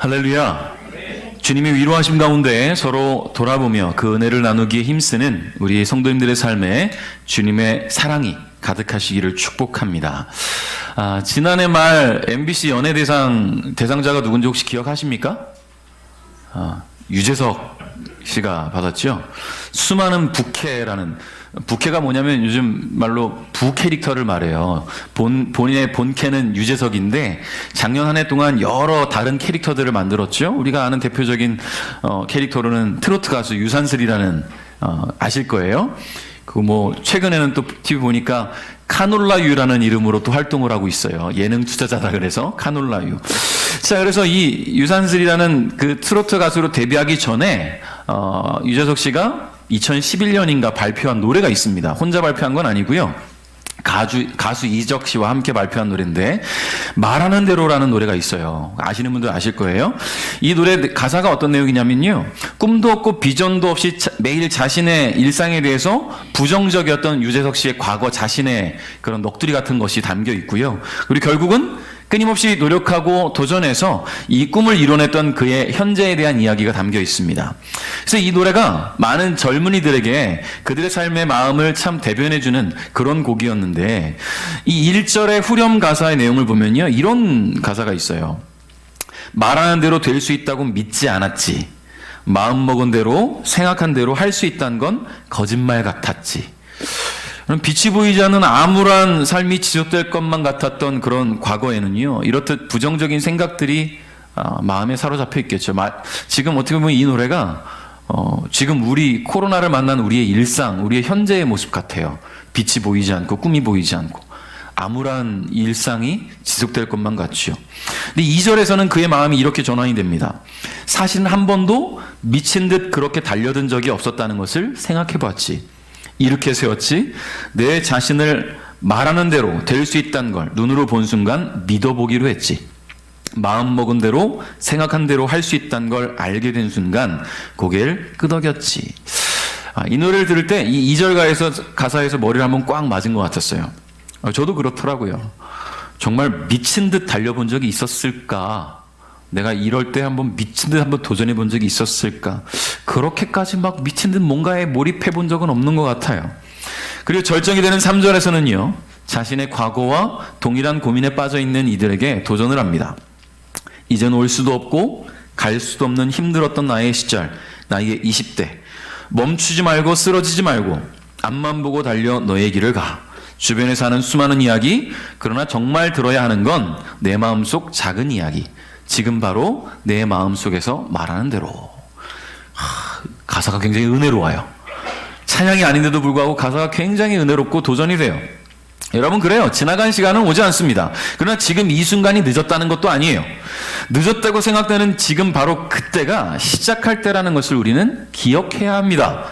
할렐루야. 주님이 위로하심 가운데 서로 돌아보며 그 은혜를 나누기에 힘쓰는 우리 성도님들의 삶에 주님의 사랑이 가득하시기를 축복합니다. 지난해 말 MBC 연예대상 대상자가 누군지 혹시 기억하십니까? 유재석 씨가 받았죠. 수많은 부캐가 뭐냐면 요즘 말로 부 캐릭터를 말해요. 본인의 본캐는 유재석인데 작년 한 해 동안 여러 다른 캐릭터들을 만들었죠. 우리가 아는 대표적인 캐릭터로는 트로트 가수 유산슬이라는 아실 거예요. 최근에는 또 TV 보니까 카놀라유라는 이름으로 또 활동을 하고 있어요. 예능 투자자다 그래서 카놀라유. 자, 그래서 이 유산슬이라는 그 트로트 가수로 데뷔하기 전에 유재석 씨가 2011년인가 발표한 노래가 있습니다. 혼자 발표한 건 아니고요. 가수 이적 씨와 함께 발표한 노래인데 말하는 대로라는 노래가 있어요. 아시는 분들 아실 거예요. 이 노래 가사가 어떤 내용이냐면요. 꿈도 없고 비전도 없이 매일 자신의 일상에 대해서 부정적이었던 유재석 씨의 과거 자신의 그런 넋두리 같은 것이 담겨 있고요. 그리고 결국은 끊임없이 노력하고 도전해서 이 꿈을 이뤄냈던 그의 현재에 대한 이야기가 담겨 있습니다. 그래서 이 노래가 많은 젊은이들에게 그들의 삶의 마음을 참 대변해주는 그런 곡이었는데 이 1절의 후렴 가사의 내용을 보면요. 이런 가사가 있어요. 말하는 대로 될 수 있다고 믿지 않았지. 마음먹은 대로 생각한 대로 할 수 있다는 건 거짓말 같았지. 빛이 보이지 않는 암울한 삶이 지속될 것만 같았던 그런 과거에는요, 이렇듯 부정적인 생각들이 마음에 사로잡혀 있겠죠. 지금 어떻게 보면 이 노래가 지금 우리 코로나를 만난 우리의 일상, 우리의 현재의 모습 같아요. 빛이 보이지 않고 꿈이 보이지 않고 암울한 일상이 지속될 것만 같죠. 근데 2절에서는 그의 마음이 이렇게 전환이 됩니다. 사실은 한 번도 미친 듯 그렇게 달려든 적이 없었다는 것을 생각해 봤지. 이렇게 세웠지 내 자신을 말하는 대로 될 수 있다는 걸 눈으로 본 순간 믿어보기로 했지. 마음먹은 대로 생각한 대로 할 수 있다는 걸 알게 된 순간 고개를 끄덕였지. 이 노래를 들을 때 이 2절 가사에서 머리를 한번 꽉 맞은 것 같았어요. 저도 그렇더라고요. 정말 미친 듯 달려본 적이 있었을까? 내가 이럴 때 한번 미친 듯 한번 도전해 본 적이 있었을까? 그렇게까지 막 미친 듯 뭔가에 몰입해 본 적은 없는 것 같아요. 그리고 절정이 되는 3절에서는요, 자신의 과거와 동일한 고민에 빠져 있는 이들에게 도전을 합니다. 이젠 올 수도 없고 갈 수도 없는 힘들었던 나의 시절, 나의 20대. 멈추지 말고 쓰러지지 말고 앞만 보고 달려 너의 길을 가. 주변에 사는 수많은 이야기, 그러나 정말 들어야 하는 건 내 마음속 작은 이야기. 지금 바로 내 마음속에서 말하는 대로. 가사가 굉장히 은혜로워요. 찬양이 아닌데도 불구하고 가사가 굉장히 은혜롭고 도전이 돼요. 여러분, 그래요. 지나간 시간은 오지 않습니다. 그러나 지금 이 순간이 늦었다는 것도 아니에요. 늦었다고 생각되는 지금 바로 그때가 시작할 때라는 것을 우리는 기억해야 합니다.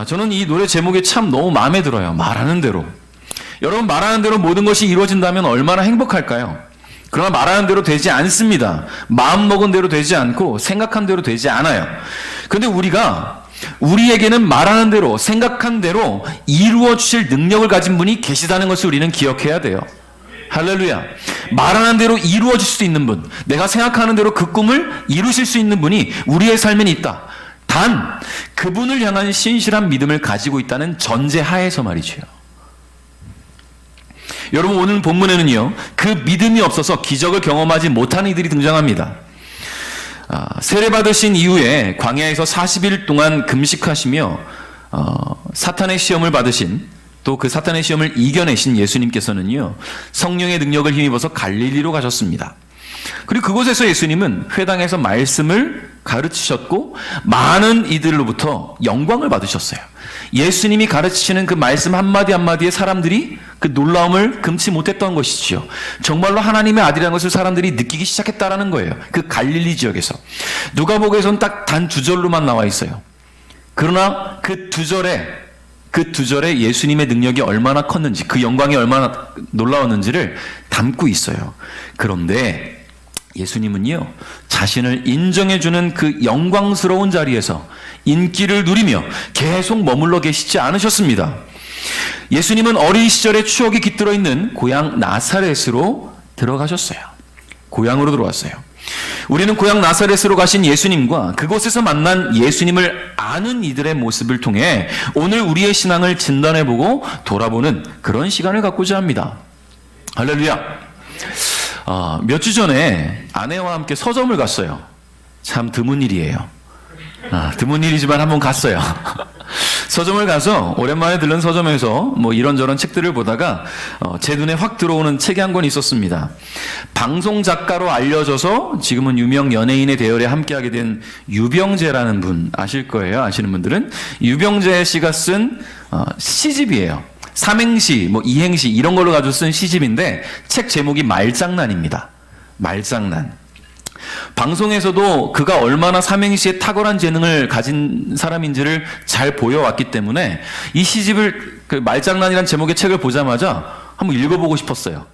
저는 이 노래 제목이 참 너무 마음에 들어요. 말하는 대로. 여러분, 말하는 대로 모든 것이 이루어진다면 얼마나 행복할까요? 그러나 말하는 대로 되지 않습니다. 마음먹은 대로 되지 않고 생각한 대로 되지 않아요. 그런데 우리에게는 말하는 대로 생각한 대로 이루어 주실 능력을 가진 분이 계시다는 것을 우리는 기억해야 돼요. 할렐루야. 말하는 대로 이루어질 수 있는 분, 내가 생각하는 대로 그 꿈을 이루실 수 있는 분이 우리의 삶엔 있다. 단 그분을 향한 신실한 믿음을 가지고 있다는 전제 하에서 말이죠. 여러분, 오늘 본문에는요, 그 믿음이 없어서 기적을 경험하지 못하는 이들이 등장합니다. 세례받으신 이후에 광야에서 40일 동안 금식하시며 사탄의 시험을 받으신, 또 그 사탄의 시험을 이겨내신 예수님께서는요, 성령의 능력을 힘입어서 갈릴리로 가셨습니다. 그리고 그곳에서 예수님은 회당에서 말씀을 가르치셨고 많은 이들로부터 영광을 받으셨어요. 예수님이 가르치시는 그 말씀 한마디 한마디에 사람들이 그 놀라움을 금치 못했던 것이지요. 정말로 하나님의 아들이라는 것을 사람들이 느끼기 시작했다라는 거예요. 그 갈릴리 지역에서. 누가복음에서는 딱 단 2절로만 나와 있어요. 그러나 그 두 절에 예수님의 능력이 얼마나 컸는지, 그 영광이 얼마나 놀라웠는지를 담고 있어요. 그런데 예수님은요, 자신을 인정해주는 그 영광스러운 자리에서 인기를 누리며 계속 머물러 계시지 않으셨습니다. 예수님은 어린 시절의 추억이 깃들어 있는 고향 나사렛으로 들어가셨어요. 고향으로 들어왔어요. 우리는 고향 나사렛으로 가신 예수님과 그곳에서 만난 예수님을 아는 이들의 모습을 통해 오늘 우리의 신앙을 진단해보고 돌아보는 그런 시간을 갖고자 합니다. 할렐루야. 몇 주 전에 아내와 함께 서점을 갔어요. 참 드문 일이에요. 드문 일이지만 한번 갔어요. 서점을 가서 오랜만에 들른 서점에서 뭐 이런저런 책들을 보다가 제 눈에 확 들어오는 책이 한 권 있었습니다. 방송 작가로 알려져서 지금은 유명 연예인의 대열에 함께하게 된 유병재라는 분 아실 거예요. 아시는 분들은 유병재 씨가 쓴 시집이에요. 삼행시, 뭐 이행시 이런 걸로 가지고 쓴 시집인데 책 제목이 말장난입니다. 말장난. 방송에서도 그가 얼마나 삼행시에 탁월한 재능을 가진 사람인지를 잘 보여왔기 때문에 이 시집을 그 말장난이란 제목의 책을 보자마자 한번 읽어보고 싶었어요.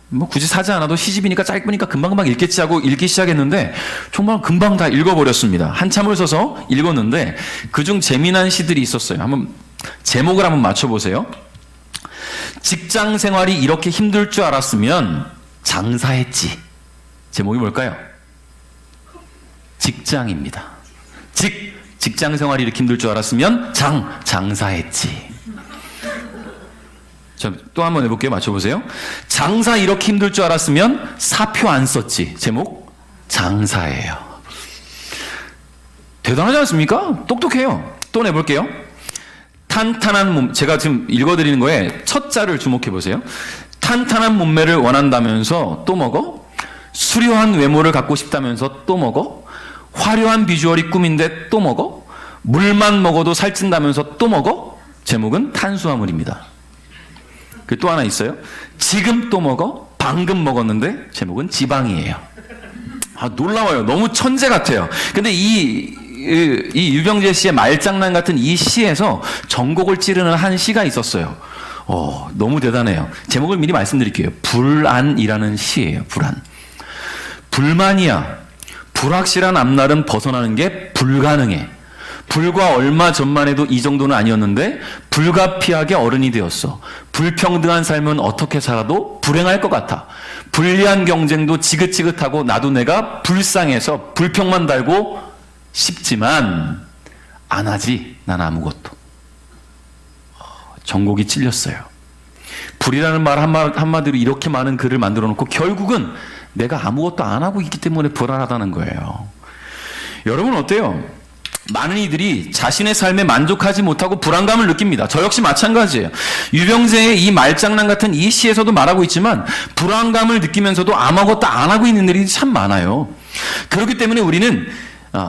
뭐 굳이 사지 않아도 시집이니까 짧으니까 금방금방 읽겠지 하고 읽기 시작했는데 정말 금방 다 읽어버렸습니다. 한참을 서서 읽었는데 그중 재미난 시들이 있었어요. 한번 제목을 한번 맞춰보세요. 직장 생활이 이렇게 힘들 줄 알았으면 장사했지. 제목이 뭘까요? 직장입니다. 직장 생활이 이렇게 힘들 줄 알았으면 장사했지. 또 한번 해볼게요. 맞춰보세요. 장사 이렇게 힘들 줄 알았으면 사표 안 썼지. 제목 장사예요. 대단하지 않습니까? 똑똑해요. 또 내볼게요. 탄탄한 몸, 제가 지금 읽어드리는 거에 첫 자를 주목해보세요. 탄탄한 몸매를 원한다면서 또 먹어? 수려한 외모를 갖고 싶다면서 또 먹어? 화려한 비주얼이 꿈인데 또 먹어? 물만 먹어도 살찐다면서 또 먹어? 제목은 탄수화물입니다. 그 또 하나 있어요. 지금 또 먹어? 방금 먹었는데 제목은 지방이에요. 놀라워요. 너무 천재 같아요. 근데 이 유병재 씨의 말장난 같은 이 시에서 전곡을 찌르는 한 시가 있었어요. 너무 대단해요. 제목을 미리 말씀드릴게요. 불안이라는 시예요. 불안. 불만이야. 불확실한 앞날은 벗어나는 게 불가능해. 불과 얼마 전만 해도 이 정도는 아니었는데 불가피하게 어른이 되었어. 불평등한 삶은 어떻게 살아도 불행할 것 같아. 불리한 경쟁도 지긋지긋하고 나도 내가 불쌍해서 불평만 달고 싶지만 안 하지. 난 아무것도. 전곡이 찔렸어요. 불이라는 말 한마디로 이렇게 많은 글을 만들어 놓고 결국은 내가 아무것도 안 하고 있기 때문에 불안하다는 거예요. 여러분 어때요? 많은 이들이 자신의 삶에 만족하지 못하고 불안감을 느낍니다. 저 역시 마찬가지예요. 유병재의 이 말장난 같은 이 시에서도 말하고 있지만 불안감을 느끼면서도 아무것도 안 하고 있는 일이 참 많아요. 그렇기 때문에 우리는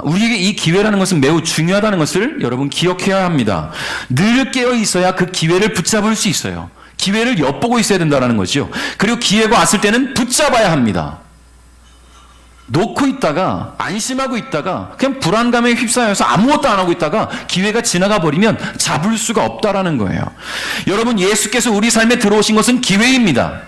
우리에게 이 기회라는 것은 매우 중요하다는 것을 여러분 기억해야 합니다. 늘 깨어 있어야 그 기회를 붙잡을 수 있어요. 기회를 엿보고 있어야 된다는 거죠. 그리고 기회가 왔을 때는 붙잡아야 합니다. 놓고 있다가 안심하고 있다가 그냥 불안감에 휩싸여서 아무것도 안 하고 있다가 기회가 지나가 버리면 잡을 수가 없다라는 거예요. 여러분 예수께서 우리 삶에 들어오신 것은 기회입니다.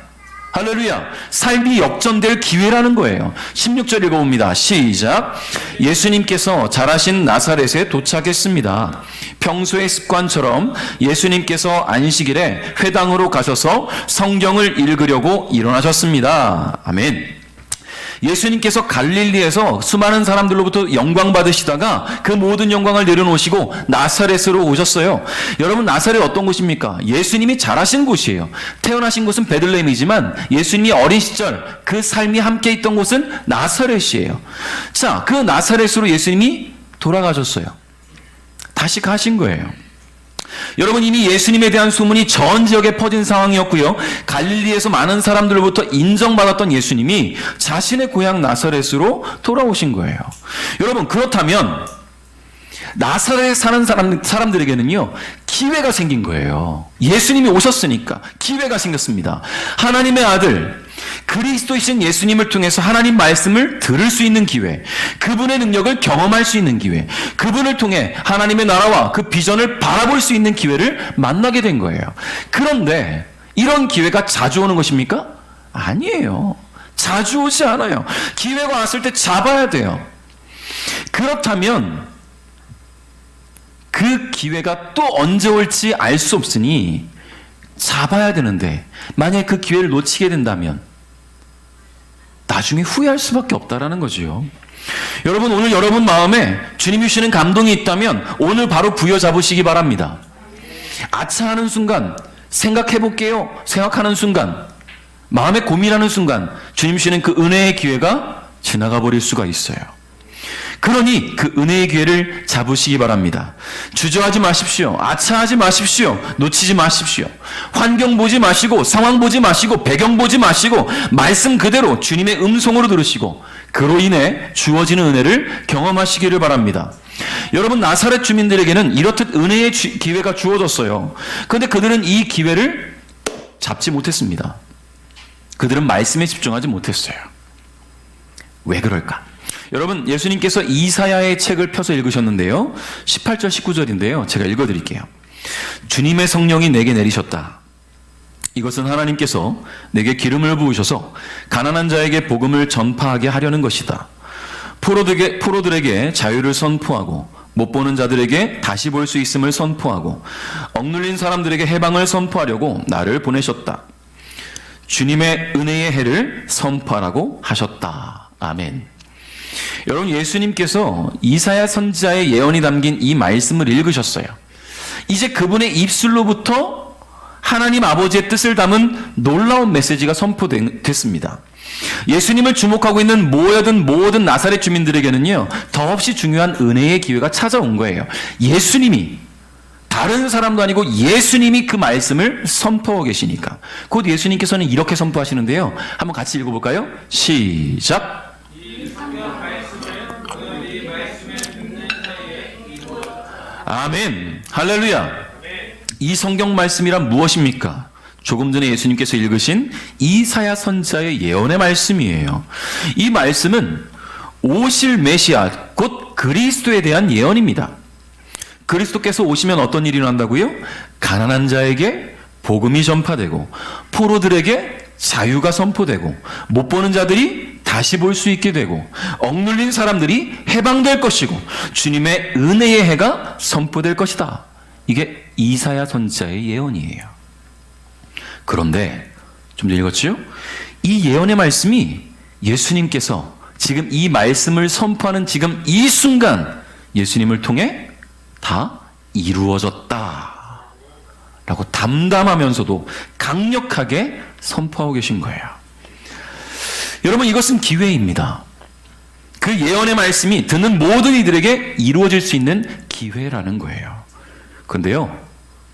할렐루야. 삶이 역전될 기회라는 거예요. 16절 읽어봅니다. 시작. 예수님께서 자라신 나사렛에 도착했습니다. 평소의 습관처럼 예수님께서 안식일에 회당으로 가셔서 성경을 읽으려고 일어나셨습니다. 아멘. 예수님께서 갈릴리에서 수많은 사람들로부터 영광 받으시다가 그 모든 영광을 내려놓으시고 나사렛으로 오셨어요. 여러분 나사렛 어떤 곳입니까? 예수님이 자라신 곳이에요. 태어나신 곳은 베들레헴이지만 예수님이 어린 시절 그 삶이 함께 있던 곳은 나사렛이에요. 자, 그 나사렛으로 예수님이 돌아가셨어요. 다시 가신 거예요. 여러분 이미 예수님에 대한 소문이 전 지역에 퍼진 상황이었고요. 갈릴리에서 많은 사람들로부터 인정받았던 예수님이 자신의 고향 나사렛으로 돌아오신 거예요. 여러분 그렇다면 나사렛에 사는 사람들에게는요 기회가 생긴 거예요. 예수님이 오셨으니까 기회가 생겼습니다. 하나님의 아들 그리스도이신 예수님을 통해서 하나님 말씀을 들을 수 있는 기회, 그분의 능력을 경험할 수 있는 기회, 그분을 통해 하나님의 나라와 그 비전을 바라볼 수 있는 기회를 만나게 된 거예요. 그런데 이런 기회가 자주 오는 것입니까? 아니에요. 자주 오지 않아요. 기회가 왔을 때 잡아야 돼요. 그렇다면 그 기회가 또 언제 올지 알 수 없으니 잡아야 되는데 만약에 그 기회를 놓치게 된다면 나중에 후회할 수밖에 없다라는 거지요. 여러분, 오늘 여러분 마음에 주님이 주시는 감동이 있다면 오늘 바로 부여잡으시기 바랍니다. 아차하는 순간, 생각해볼게요 생각하는 순간, 마음에 고민하는 순간 주님 주시는 그 은혜의 기회가 지나가 버릴 수가 있어요. 그러니 그 은혜의 기회를 잡으시기 바랍니다. 주저하지 마십시오. 아차하지 마십시오. 놓치지 마십시오. 환경 보지 마시고, 상황 보지 마시고, 배경 보지 마시고, 말씀 그대로 주님의 음성으로 들으시고, 그로 인해 주어지는 은혜를 경험하시기를 바랍니다. 여러분, 나사렛 주민들에게는 이렇듯 은혜의 기회가 주어졌어요. 그런데 그들은 이 기회를 잡지 못했습니다. 그들은 말씀에 집중하지 못했어요. 왜 그럴까? 여러분, 예수님께서 이사야의 책을 펴서 읽으셨는데요. 18절 19절인데요. 제가 읽어드릴게요. 주님의 성령이 내게 내리셨다. 이것은 하나님께서 내게 기름을 부으셔서 가난한 자에게 복음을 전파하게 하려는 것이다. 포로들에게 자유를 선포하고 못 보는 자들에게 다시 볼 수 있음을 선포하고 억눌린 사람들에게 해방을 선포하려고 나를 보내셨다. 주님의 은혜의 해를 선포하라고 하셨다. 아멘. 여러분, 예수님께서 이사야 선지자의 예언이 담긴 이 말씀을 읽으셨어요. 이제 그분의 입술로부터 하나님 아버지의 뜻을 담은 놀라운 메시지가 선포됐습니다. 예수님을 주목하고 있는 모든 나사렛 주민들에게는요, 더없이 중요한 은혜의 기회가 찾아온 거예요. 예수님이, 다른 사람도 아니고 예수님이 그 말씀을 선포하고 계시니까. 곧 예수님께서는 이렇게 선포하시는데요. 한번 같이 읽어볼까요? 시작. 아멘. 할렐루야. 이 성경 말씀이란 무엇입니까? 조금 전에 예수님께서 읽으신 이사야 선지자의 예언의 말씀이에요. 이 말씀은 오실 메시아, 곧 그리스도에 대한 예언입니다. 그리스도께서 오시면 어떤 일이 일어난다고요? 가난한 자에게 복음이 전파되고, 포로들에게 자유가 선포되고, 못 보는 자들이 다시 볼 수 있게 되고, 억눌린 사람들이 해방될 것이고, 주님의 은혜의 해가 선포될 것이다. 이게 이사야 선지자의 예언이에요. 그런데 좀 전에 읽었죠? 이 예언의 말씀이 예수님께서 지금 이 말씀을 선포하는 지금 이 순간 예수님을 통해 다 이루어졌다 라고 담담하면서도 강력하게 선포하고 계신 거예요. 여러분, 이것은 기회입니다. 그 예언의 말씀이 듣는 모든 이들에게 이루어질 수 있는 기회라는 거예요. 그런데요,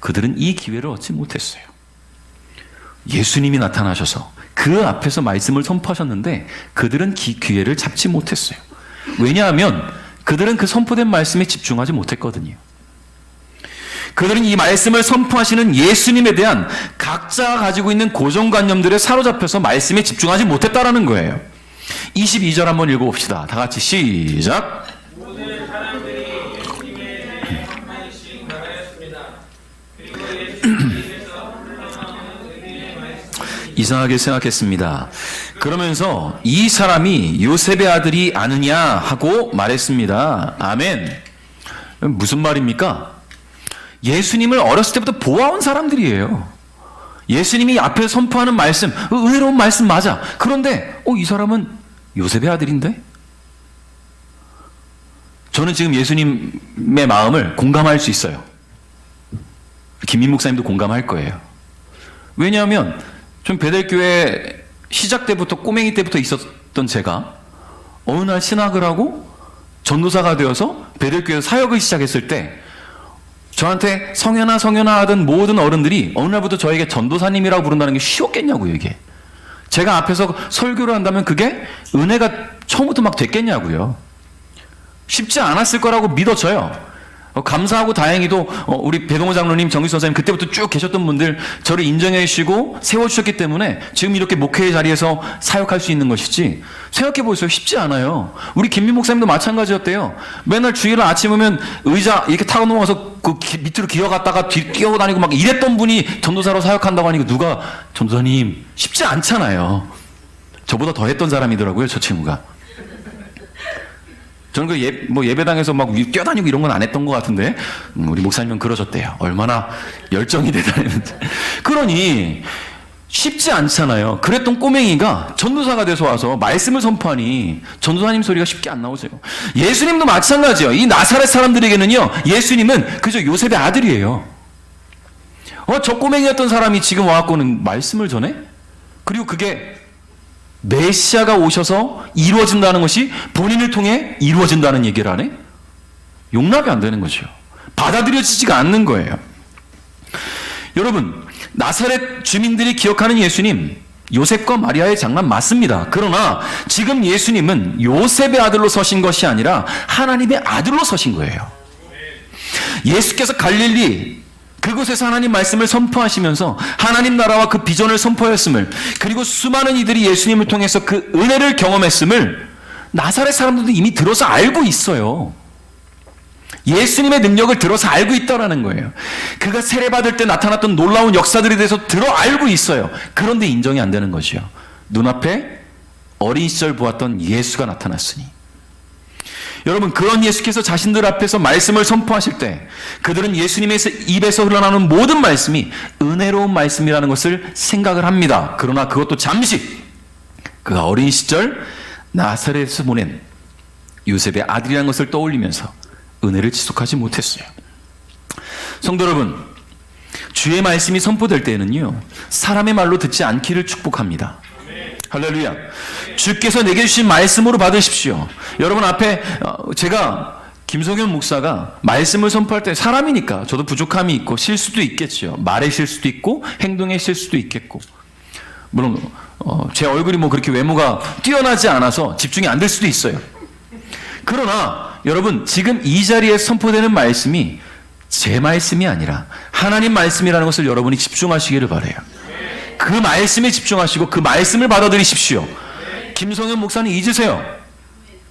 그들은 이 기회를 얻지 못했어요. 예수님이 나타나셔서 그 앞에서 말씀을 선포하셨는데 그들은 기회를 잡지 못했어요. 왜냐하면 그들은 그 선포된 말씀에 집중하지 못했거든요. 그들은 이 말씀을 선포하시는 예수님에 대한 각자가 가지고 있는 고정관념들에 사로잡혀서 말씀에 집중하지 못했다라는 거예요. 22절 한번 읽어봅시다. 다 같이 시작. 모든 사람들이 예수님의 한마디씩 말하였습니다. 그리고 예수님께서 흘러나오는 말씀이 이상하게 생각했습니다. 그러면서 이 사람이 요셉의 아들이 아느냐 하고 말했습니다. 아멘. 무슨 말입니까? 예수님을 어렸을 때부터 보아온 사람들이에요. 예수님이 앞에 선포하는 말씀, 은혜로운 말씀 맞아. 그런데 이 사람은 요셉의 아들인데? 저는 지금 예수님의 마음을 공감할 수 있어요. 김민 목사님도 공감할 거예요. 왜냐하면 좀 베델교회 시작 때부터 꼬맹이 때부터 있었던 제가 어느 날 신학을 하고 전도사가 되어서 베델교회 사역을 시작했을 때 저한테 성현아 하던 모든 어른들이 어느 날부터 저에게 전도사님이라고 부른다는 게 쉬웠겠냐고요. 이게 제가 앞에서 설교를 한다면 그게 은혜가 처음부터 막 됐겠냐고요. 쉽지 않았을 거라고 믿어져요. 감사하고 다행히도 우리 배동호 장로님, 정기수 선생님 그때부터 쭉 계셨던 분들 저를 인정해 주시고 세워주셨기 때문에 지금 이렇게 목회의 자리에서 사역할 수 있는 것이지, 생각해 보세요. 쉽지 않아요. 우리 김민 목사님도 마찬가지였대요. 맨날 주일날 아침 오면 의자 이렇게 타고 넘어가서 그 밑으로 기어갔다가 뒤 뛰어 다니고 막 이랬던 분이 전도사로 사역한다고 하니까 누가 전도사님 쉽지 않잖아요. 저보다 더 했던 사람이더라고요, 저 친구가. 저는 그 예배당에서 막 뛰어다니고 이런 건 안 했던 것 같은데, 우리 목사님은 그러셨대요. 얼마나 열정이 대단했는지. 그러니, 쉽지 않잖아요. 그랬던 꼬맹이가 전도사가 돼서 와서 말씀을 선포하니 전도사님 소리가 쉽게 안 나오세요. 예수님도 마찬가지예요. 이 나사렛 사람들에게는요, 예수님은 그저 요셉의 아들이에요. 저 꼬맹이였던 사람이 지금 와갖고는 말씀을 전해? 그리고 그게 메시아가 오셔서 이루어진다는 것이 본인을 통해 이루어진다는 얘기를 하네? 용납이 안 되는 거죠. 받아들여지지가 않는 거예요. 여러분, 나사렛 주민들이 기억하는 예수님, 요셉과 마리아의 장남 맞습니다. 그러나 지금 예수님은 요셉의 아들로 서신 것이 아니라 하나님의 아들로 서신 거예요. 예수께서 갈릴리 그곳에서 하나님 말씀을 선포하시면서 하나님 나라와 그 비전을 선포했음을, 그리고 수많은 이들이 예수님을 통해서 그 은혜를 경험했음을 나사렛 사람들도 이미 들어서 알고 있어요. 예수님의 능력을 들어서 알고 있다라는 거예요. 그가 세례받을 때 나타났던 놀라운 역사들에 대해서 들어 알고 있어요. 그런데 인정이 안 되는 것이요. 눈앞에 어린 시절 보았던 예수가 나타났으니. 여러분, 그런 예수께서 자신들 앞에서 말씀을 선포하실 때 그들은 예수님의 입에서 흘러나오는 모든 말씀이 은혜로운 말씀이라는 것을 생각을 합니다. 그러나 그것도 잠시, 그가 어린 시절 나사렛에서 보낸 요셉의 아들이라는 것을 떠올리면서 은혜를 지속하지 못했어요. 성도 여러분, 주의 말씀이 선포될 때에는요, 사람의 말로 듣지 않기를 축복합니다. 할렐루야. 주께서 내게 주신 말씀으로 받으십시오. 여러분 앞에 제가 김성현 목사가 말씀을 선포할 때 사람이니까 저도 부족함이 있고 실수도 있겠죠. 말의 실수도 있고 행동의 실수도 있겠고, 물론 제 얼굴이 뭐 그렇게 외모가 뛰어나지 않아서 집중이 안 될 수도 있어요. 그러나 여러분, 지금 이 자리에 선포되는 말씀이 제 말씀이 아니라 하나님 말씀이라는 것을 여러분이 집중하시기를 바라요. 그 말씀에 집중하시고 그 말씀을 받아들이십시오. 김성현 목사는 잊으세요.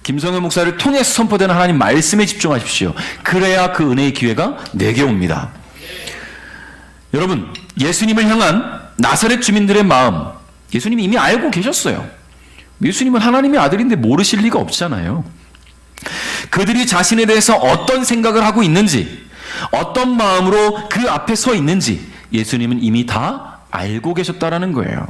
김성현 목사를 통해서 선포되는 하나님 말씀에 집중하십시오. 그래야 그 은혜의 기회가 내게 옵니다. 여러분, 예수님을 향한 나사렛 주민들의 마음, 예수님이 이미 알고 계셨어요. 예수님은 하나님의 아들인데 모르실 리가 없잖아요. 그들이 자신에 대해서 어떤 생각을 하고 있는지, 어떤 마음으로 그 앞에 서 있는지 예수님은 이미 다 알고 계셨다라는 거예요.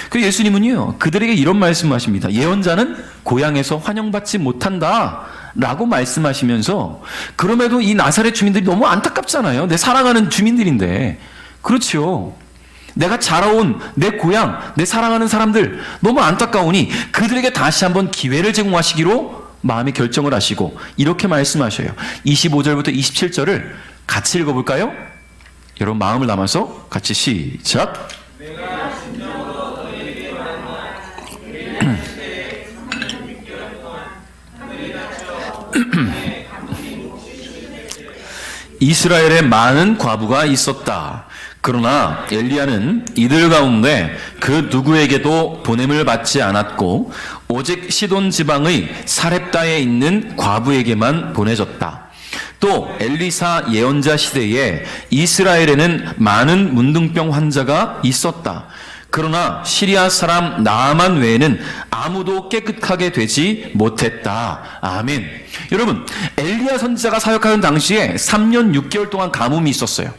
그 예수님은요, 그들에게 이런 말씀하십니다. 예언자는 고향에서 환영받지 못한다 라고 말씀하시면서, 그럼에도 이 나사렛 주민들이 너무 안타깝잖아요. 내 사랑하는 주민들인데. 그렇죠. 내가 자라온 내 고향, 내 사랑하는 사람들 너무 안타까우니 그들에게 다시 한번 기회를 제공하시기로 마음의 결정을 하시고 이렇게 말씀하셔요. 25절부터 27절을 같이 읽어볼까요? 여러분 마음을 담아서 같이 시작. 내가 진정으로 너희에게 말한다. 이스라엘에 많은 과부가 있었다. 그러나 엘리야는 이들 가운데 그 누구에게도 보냄을 받지 않았고 오직 시돈 지방의 사렙다에 있는 과부에게만 보내졌다. 또 엘리사 예언자 시대에 이스라엘에는 많은 문둥병 환자가 있었다. 그러나 시리아 사람 나아만 외에는 아무도 깨끗하게 되지 못했다. 아멘. 여러분, 엘리야 선지자가 사역하는 당시에 3년 6개월 동안 가뭄이 있었어요.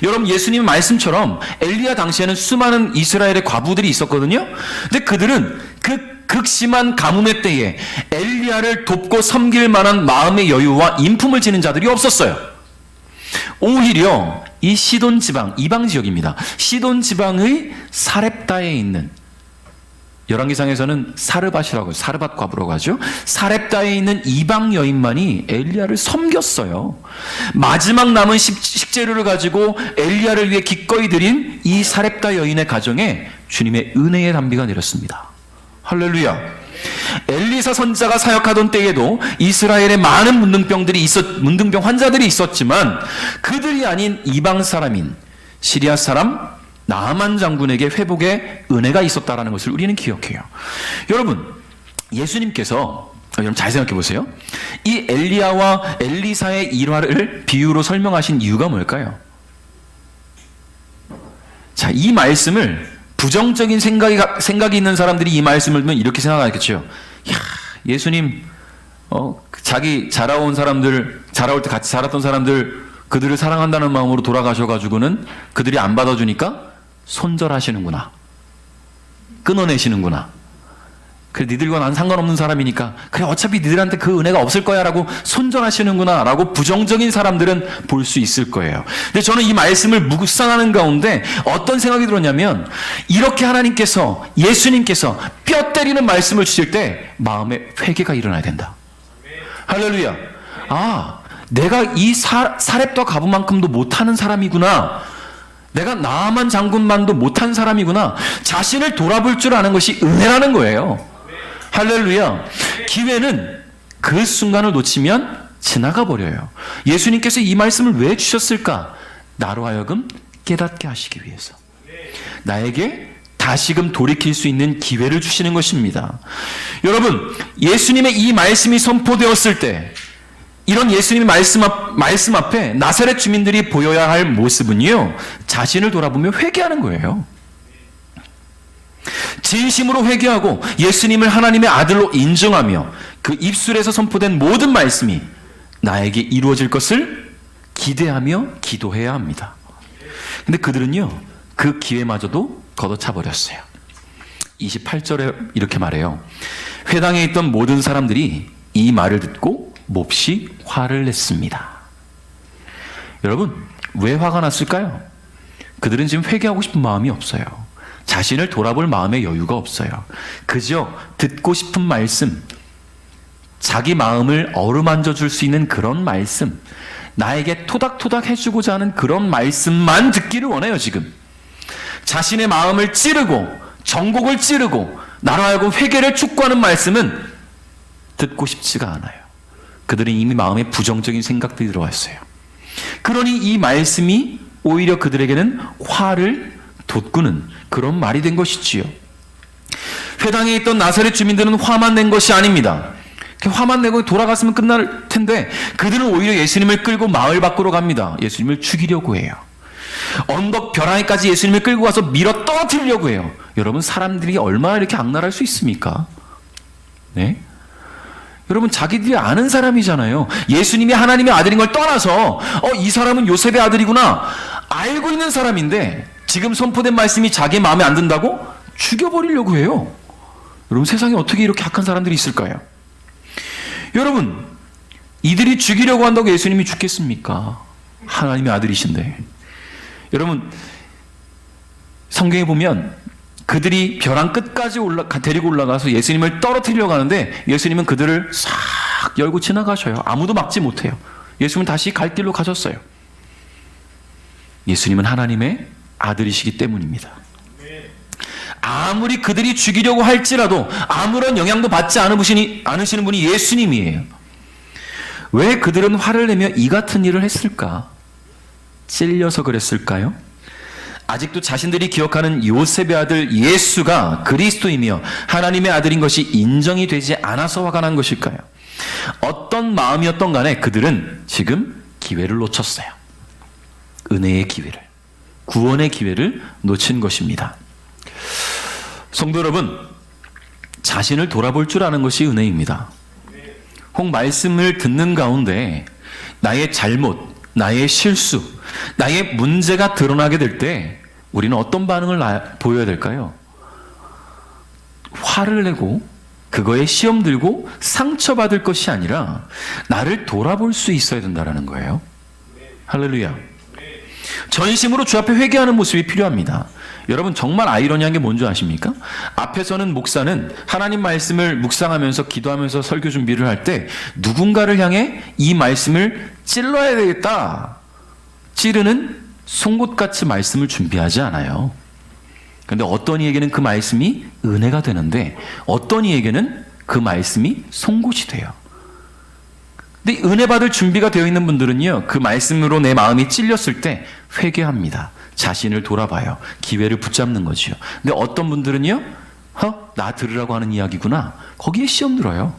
여러분, 예수님 말씀처럼 엘리야 당시에는 수많은 이스라엘의 과부들이 있었거든요. 근데 그들은 그 극심한 가뭄의 때에 엘리야를 돕고 섬길 만한 마음의 여유와 인품을 지닌 자들이 없었어요. 오히려 이 시돈 지방, 이방 지역입니다. 시돈 지방의 사렙다에 있는, 열왕기상에서는 사르밧이라고, 사르밧 과부라고 하죠. 사렙다에 있는 이방 여인만이 엘리야를 섬겼어요. 마지막 남은 식재료를 가지고 엘리야를 위해 기꺼이 드린 이 사렙다 여인의 가정에 주님의 은혜의 단비가 내렸습니다. 할렐루야. 엘리사 선지자가 사역하던 때에도 이스라엘에 많은 문둥병 환자들이 있었지만 그들이 아닌 이방 사람인 시리아 사람 나아만 장군에게 회복의 은혜가 있었다라는 것을 우리는 기억해요. 여러분, 예수님께서, 여러분 잘 생각해 보세요. 이 엘리야와 엘리사의 일화를 비유로 설명하신 이유가 뭘까요? 자, 이 말씀을 부정적인 생각이 있는 사람들이 이 말씀을 들으면 이렇게 생각하겠죠. 야, 예수님, 자기 자라온 사람들, 자라올 때 같이 자랐던 사람들, 그들을 사랑한다는 마음으로 돌아가셔가지고는 그들이 안 받아주니까 손절하시는구나. 끊어내시는구나. 그래, 니들과 난 상관없는 사람이니까 그래, 어차피 니들한테 그 은혜가 없을 거야 라고 손절하시는구나 라고 부정적인 사람들은 볼 수 있을 거예요. 근데 저는 이 말씀을 묵상하는 가운데 어떤 생각이 들었냐면, 이렇게 하나님께서, 예수님께서 뼈 때리는 말씀을 주실 때 마음에 회개가 일어나야 된다. 할렐루야. 아, 내가 이 사렙과 가브만큼도 못하는 사람이구나. 내가 나아만 장군만도 못한 사람이구나. 자신을 돌아볼 줄 아는 것이 은혜라는 거예요. 할렐루야. 기회는 그 순간을 놓치면 지나가 버려요. 예수님께서 이 말씀을 왜 주셨을까? 나로 하여금 깨닫게 하시기 위해서. 나에게 다시금 돌이킬 수 있는 기회를 주시는 것입니다. 여러분, 예수님의 이 말씀이 선포되었을 때, 이런 예수님의 말씀 앞에 나사렛 주민들이 보여야 할 모습은요, 자신을 돌아보며 회개하는 거예요. 진심으로 회개하고 예수님을 하나님의 아들로 인정하며 그 입술에서 선포된 모든 말씀이 나에게 이루어질 것을 기대하며 기도해야 합니다. 근데 그들은요, 그 기회마저도 걷어차 버렸어요. 28절에 이렇게 말해요. 회당에 있던 모든 사람들이 이 말을 듣고 몹시 화를 냈습니다. 여러분, 왜 화가 났을까요? 그들은 지금 회개하고 싶은 마음이 없어요. 자신을 돌아볼 마음의 여유가 없어요. 그저 듣고 싶은 말씀, 자기 마음을 어루만져 줄 수 있는 그런 말씀, 나에게 토닥토닥 해주고자 하는 그런 말씀만 듣기를 원해요. 지금 자신의 마음을 찌르고 정곡을 찌르고 나로 하여금 회개를 촉구하는 말씀은 듣고 싶지가 않아요. 그들은 이미 마음에 부정적인 생각들이 들어와 있어요. 그러니 이 말씀이 오히려 그들에게는 화를 돋구는 그런 말이 된 것이지요. 회당에 있던 나사렛 주민들은 화만 낸 것이 아닙니다. 화만 내고 돌아갔으면 끝날 텐데 그들은 오히려 예수님을 끌고 마을 밖으로 갑니다. 예수님을 죽이려고 해요. 언덕 벼랑에까지 예수님을 끌고 가서 밀어 떨어뜨리려고 해요. 여러분, 사람들이 얼마나 이렇게 악랄할 수 있습니까? 네? 여러분, 자기들이 아는 사람이잖아요. 예수님이 하나님의 아들인 걸 떠나서 이 사람은 요셉의 아들이구나 알고 있는 사람인데 지금 선포된 말씀이 자기 마음에 안 든다고 죽여버리려고 해요. 여러분, 세상에 어떻게 이렇게 악한 사람들이 있을까요? 여러분, 이들이 죽이려고 한다고 예수님이 죽겠습니까? 하나님의 아들이신데. 여러분, 성경에 보면 그들이 벼랑 끝까지 데리고 올라가서 예수님을 떨어뜨리려고 하는데 예수님은 그들을 싹 열고 지나가셔요. 아무도 막지 못해요. 예수님은 다시 갈 길로 가셨어요. 예수님은 하나님의 아들이시기 때문입니다. 아무리 그들이 죽이려고 할지라도 아무런 영향도 받지 않으시는 분이 예수님이에요. 왜 그들은 화를 내며 이 같은 일을 했을까? 찔려서 그랬을까요? 아직도 자신들이 기억하는 요셉의 아들 예수가 그리스도이며 하나님의 아들인 것이 인정이 되지 않아서 화가 난 것일까요? 어떤 마음이었던 간에 그들은 지금 기회를 놓쳤어요. 은혜의 기회를, 구원의 기회를 놓친 것입니다. 성도 여러분, 자신을 돌아볼 줄 아는 것이 은혜입니다. 혹 말씀을 듣는 가운데 나의 잘못, 나의 실수, 나의 문제가 드러나게 될 때 우리는 어떤 반응을 보여야 될까요? 화를 내고 그거에 시험 들고 상처받을 것이 아니라 나를 돌아볼 수 있어야 된다는 거예요. 할렐루야. 전심으로 주 앞에 회개하는 모습이 필요합니다. 여러분, 정말 아이러니한 게 뭔지 아십니까? 앞에서는 목사는 하나님 말씀을 묵상하면서 기도하면서 설교 준비를 할 때 누군가를 향해 이 말씀을 찔러야 되겠다, 찌르는 송곳같이 말씀을 준비하지 않아요. 그런데 어떤 이에게는 그 말씀이 은혜가 되는데 어떤 이에게는 그 말씀이 송곳이 돼요. 근데 은혜 받을 준비가 되어 있는 분들은요, 그 말씀으로 내 마음이 찔렸을 때 회개합니다. 자신을 돌아봐요. 기회를 붙잡는 거지요. 근데 어떤 분들은요, 나 들으라고 하는 이야기구나, 거기에 시험 들어요.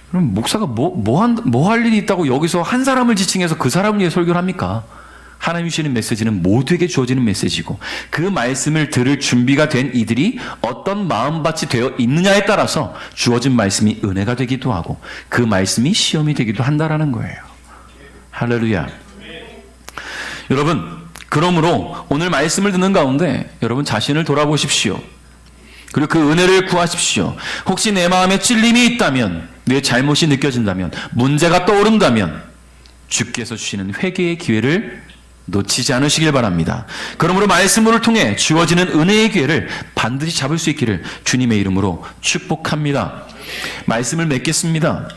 그럼 목사가 뭐 할 일이 있다고 여기서 한 사람을 지칭해서 그 사람을 위해 설교를 합니까? 하나님 주시는 메시지는 모두에게 주어지는 메시지고 그 말씀을 들을 준비가 된 이들이 어떤 마음밭이 되어 있느냐에 따라서 주어진 말씀이 은혜가 되기도 하고 그 말씀이 시험이 되기도 한다라는 거예요. 할렐루야. 여러분, 그러므로 오늘 말씀을 듣는 가운데 여러분 자신을 돌아보십시오. 그리고 그 은혜를 구하십시오. 혹시 내 마음에 찔림이 있다면, 내 잘못이 느껴진다면, 문제가 떠오른다면 주께서 주시는 회개의 기회를 놓치지 않으시길 바랍니다. 그러므로 말씀을 통해 주어지는 은혜의 기회를 반드시 잡을 수 있기를 주님의 이름으로 축복합니다. 말씀을 맺겠습니다.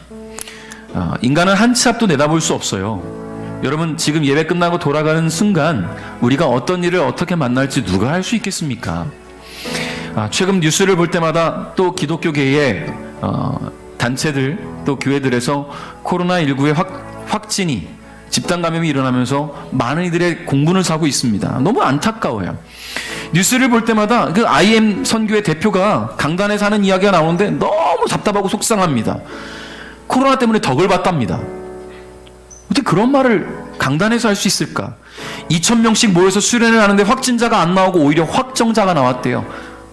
인간은 한 치 앞도 내다볼 수 없어요. 여러분, 지금 예배 끝나고 돌아가는 순간 우리가 어떤 일을 어떻게 만날지 누가 알 수 있겠습니까? 최근 뉴스를 볼 때마다 또 기독교계의 단체들, 또 교회들에서 코로나19의 확진이, 집단 감염이 일어나면서 많은 이들의 공분을 사고 있습니다. 너무 안타까워요. 뉴스를 볼 때마다 그 IM 선교의 대표가 강단에서 하는 이야기가 나오는데 너무 답답하고 속상합니다. 코로나 때문에 덕을 봤답니다. 어떻게 그런 말을 강단에서 할 수 있을까? 2,000명씩 모여서 수련을 하는데 확진자가 안 나오고 오히려 확정자가 나왔대요.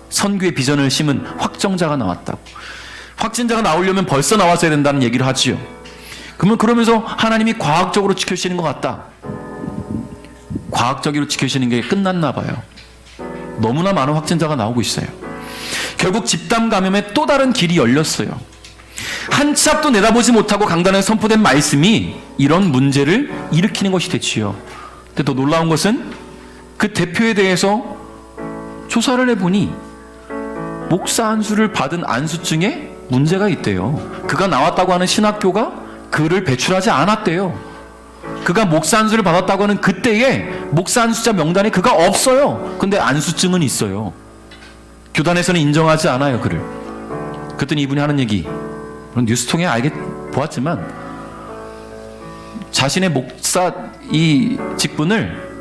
선교의 비전을 심은 확정자가 나왔다고. 확진자가 나오려면 벌써 나왔어야 된다는 얘기를 하지요. 그러면서 하나님이 과학적으로 지켜주시는 것 같다. 과학적으로 지켜주시는 게 끝났나 봐요. 너무나 많은 확진자가 나오고 있어요. 결국 집단 감염의 또 다른 길이 열렸어요. 한 치 앞도 내다보지 못하고 강단에 선포된 말씀이 이런 문제를 일으키는 것이 됐지요. 근데 더 놀라운 것은 그 대표에 대해서 조사를 해보니 목사 안수를 받은 안수증에 문제가 있대요. 그가 나왔다고 하는 신학교가 그를 배출하지 않았대요. 그가 목사 안수를 받았다고 하는 그때에 목사 안수자 명단에 그가 없어요. 근데 안수증은 있어요. 교단에서는 인정하지 않아요, 그를. 그랬더니 이분이 하는 얘기, 물론 뉴스 통해 보았지만 자신의 목사 이 직분을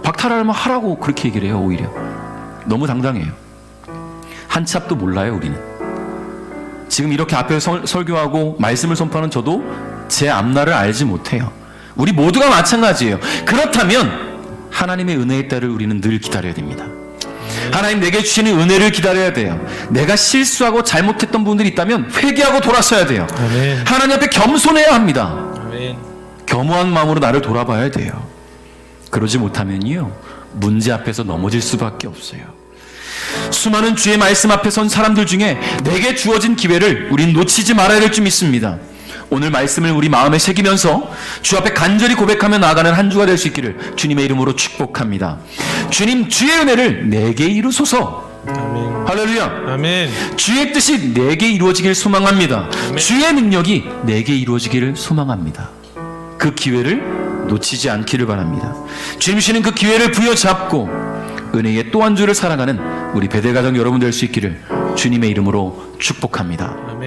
박탈하려면 하라고 그렇게 얘기를 해요. 오히려 너무 당당해요. 한 치 앞도 몰라요. 우리는 지금 이렇게 앞에서 설교하고 말씀을 선포하는 저도 제 앞날을 알지 못해요. 우리 모두가 마찬가지예요. 그렇다면 하나님의 은혜의 때를 우리는 늘 기다려야 됩니다. 하나님 내게 주시는 은혜를 기다려야 돼요. 내가 실수하고 잘못했던 분들이 있다면 회개하고 돌아서야 돼요. 아멘. 하나님 앞에 겸손해야 합니다. 아멘. 겸허한 마음으로 나를 돌아봐야 돼요. 그러지 못하면요, 문제 앞에서 넘어질 수밖에 없어요. 수많은 주의 말씀 앞에 선 사람들 중에 내게 주어진 기회를 우린 놓치지 말아야 될 줄 믿습니다. 오늘 말씀을 우리 마음에 새기면서 주 앞에 간절히 고백하며 나아가는 한 주가 될 수 있기를 주님의 이름으로 축복합니다. 주님, 주의 은혜를 내게 이루소서. 아멘. 할렐루야. 아멘. 주의 뜻이 내게 이루어지길 소망합니다. 아멘. 주의 능력이 내게 이루어지기를 소망합니다. 그 기회를 놓치지 않기를 바랍니다. 주님 주시는 그 기회를 부여잡고 은혜의 또 한 주를 살아가는 우리 베델가정 여러분 될 수 있기를 주님의 이름으로 축복합니다. 아멘.